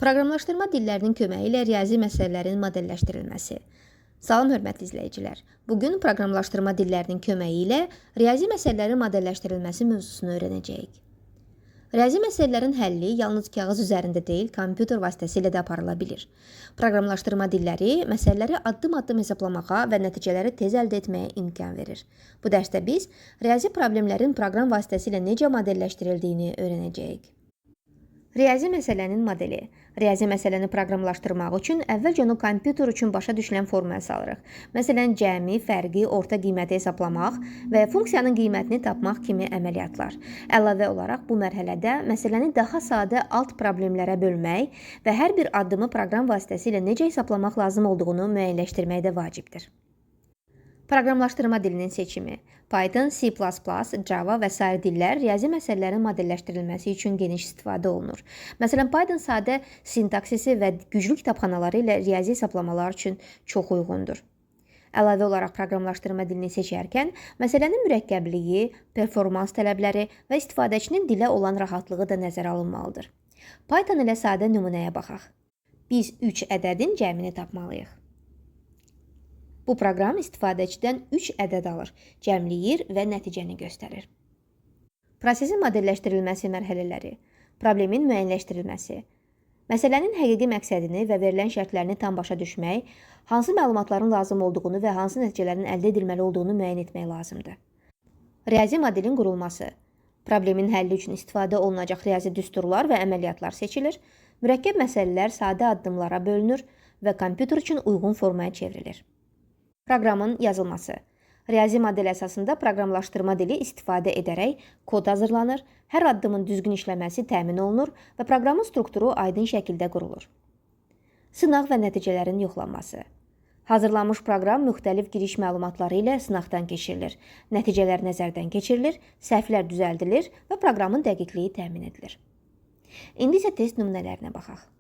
Proqramlaşdırma dillərinin köməyi ilə riyazi məsələlərin modelləşdirilməsi. Salam hörmətli izləyicilər. Bugün proqramlaşdırma dillərinin köməyi ilə riyazi məsələlərin modelləşdirilməsi mövzusunu öyrənəcəyik. Riyazi məsələlərin həlli yalnız kağız üzərində deyil, kompüter vasitəsilə də aparıla bilir. Proqramlaşdırma dilləri məsələləri addım-addım hesablamağa və nəticələri tez əldə etməyə imkan verir. Bu dərsdə biz riyazi problemlərin proqram vasitəsilə necə modelləşdirildiyini öyrənəcəyik. Riyazi məsələnin modeli. Riyazi məsələni proqramlaşdırmaq üçün əvvəlcə onu kompüter üçün başa düşülən formaya salırıq. Məsələn, cəmi, fərqi, orta qiyməti hesablamaq və funksiyanın qiymətini tapmaq kimi əməliyyatlar. Əlavə olaraq bu mərhələdə məsələni daha sadə alt problemlərə bölmək və hər bir addımı proqram vasitəsilə necə hesablamaq lazım olduğunu müəyyənləşdirmək də vacibdir. Proqramlaşdırma dilinin seçimi. Python, C++, Java və sair dillər riyazi məsələlərin modelləşdirilməsi üçün geniş istifadə olunur. Məsələn, Python sadə sintaksisi və güclü kitabxanaları ilə riyazi hesablamalar üçün çox uyğundur. Əlavə olaraq proqramlaşdırma dilini seçərkən məsələnin mürəkkəbliyi, performans tələbləri və istifadəçinin dilə olan rahatlığı da nəzərə alınmalıdır. Python ilə sadə nümunəyə baxaq. Biz 3 ədədin cəmini tapmalıyıq. Bu proqram istifadəçidən 3 ədəd alır, cəmləyir və nəticəni göstərir. Prosesin modelləşdirilməsi mərhələləri. Problemin müəyyənləşdirilməsi. Məsələnin həqiqi məqsədini və verilən şərtlərini tam başa düşmək, hansı məlumatların lazım olduğunu və hansı nəticələrin əldə edilməli olduğunu müəyyən etmək lazımdır. Riyazi modelin qurulması. Problemin həlli üçün istifadə olunacaq riyazi düsturlar və əməliyyatlar seçilir, mürəkkəb məsələlər sadə addımlara bölünür və kompüter üçün uyğun formaya çevrilir. Proqramın yazılması. Riyazi model əsasında proqramlaşdırma dili istifadə edərək kod hazırlanır, hər addımın düzgün işləməsi təmin olunur və proqramın strukturu aydın şəkildə qurulur. Sınaq və nəticələrin yoxlanması. Hazırlanmış proqram müxtəlif giriş məlumatları ilə sınaqdan keçirilir, nəticələr nəzərdən keçirilir, səhvlər düzəldilir və proqramın dəqiqliyi təmin edilir. İndi isə test nümunələrinə baxaq.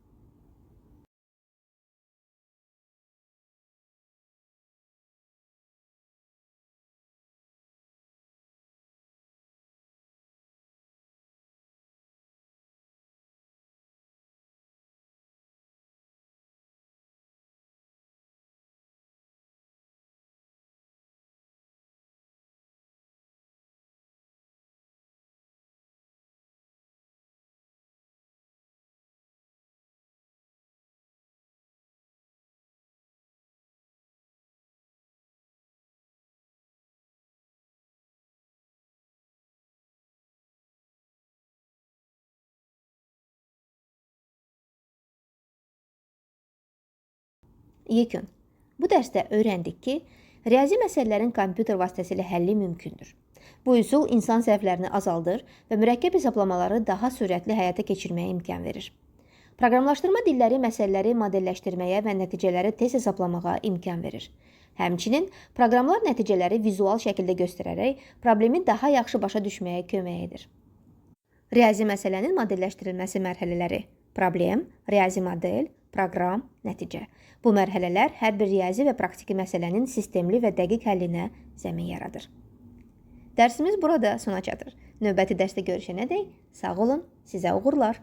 Yekun. Bu dərsdə öyrəndik ki, riyazi məsələlərin kompüter vasitəsilə həlli mümkündür. Bu üsul insan səhvlərini azaldır və mürəkkəb hesablamaları daha sürətli həyata keçirməyə imkan verir. Proqramlaşdırma dilləri məsələləri modelləşdirməyə və nəticələri tez hesablamağa imkan verir. Həmçinin, proqramlar nəticələri vizual şəkildə göstərərək problemi daha yaxşı başa düşməyə kömək edir. Riyazi məsələnin modelləşdirilməsi mərhələləri. Problem, riyazi model, proqram, nəticə. Bu mərhələlər hər bir riyazi və praktiki məsələnin sistemli və dəqiq həllinə zəmin yaradır. Dərsimiz burada sona çatır. Növbəti dərsdə görüşənədək sağ olun, sizə uğurlar.